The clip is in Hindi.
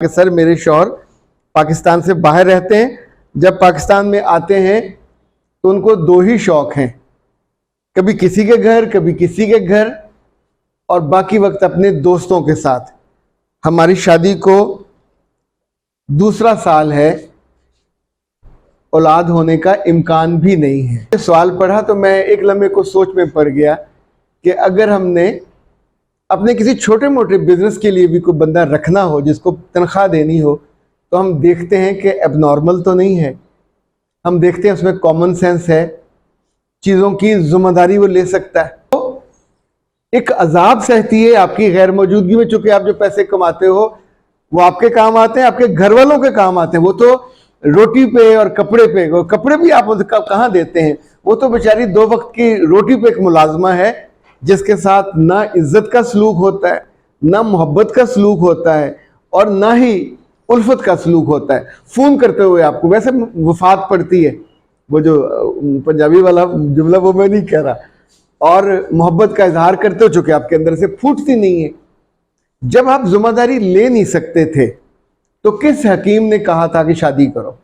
कि सर मेरे शौहर पाकिस्तान से बाहर रहते हैं। जब पाकिस्तान में आते हैं तो उनको दो ही शौक हैं, कभी किसी के घर कभी किसी के घर, और बाकी वक्त अपने दोस्तों के साथ। हमारी शादी को दूसरा साल है, औलाद होने का इम्कान भी नहीं है। सवाल पढ़ा तो मैं एक लम्हे को सोच में पड़ गया कि अगर हमने अपने किसी छोटे मोटे बिजनेस के लिए भी कोई बंदा रखना हो जिसको तनख्वाह देनी हो, तो हम देखते हैं कि एबनॉर्मल तो नहीं है। हम देखते हैं उसमें कॉमन सेंस है, चीज़ों की जिम्मेदारी वो ले सकता है। तो एक अजाब सहती है आपकी गैर मौजूदगी में, चूंकि आप जो पैसे कमाते हो वो आपके काम आते हैं, आपके घर वालों के काम आते हैं। वो तो रोटी पे और कपड़े पे, और कपड़े भी आप कहाँ देते हैं? वो तो बेचारी दो वक्त की रोटी पे एक मुलाजमा है जिसके साथ ना इज्जत का सलूक होता है, ना मोहब्बत का सलूक होता है, और ना ही उल्फत का सलूक होता है। फ़ोन करते हुए आपको वैसे वफात पड़ती है, वो जो पंजाबी वाला जुमला वो मैं नहीं कह रहा, और मोहब्बत का इजहार करते हो चुके आपके अंदर से फूटती नहीं है। जब आप जिम्मेदारी ले नहीं सकते थे तो किस हकीम ने कहा था कि शादी करो?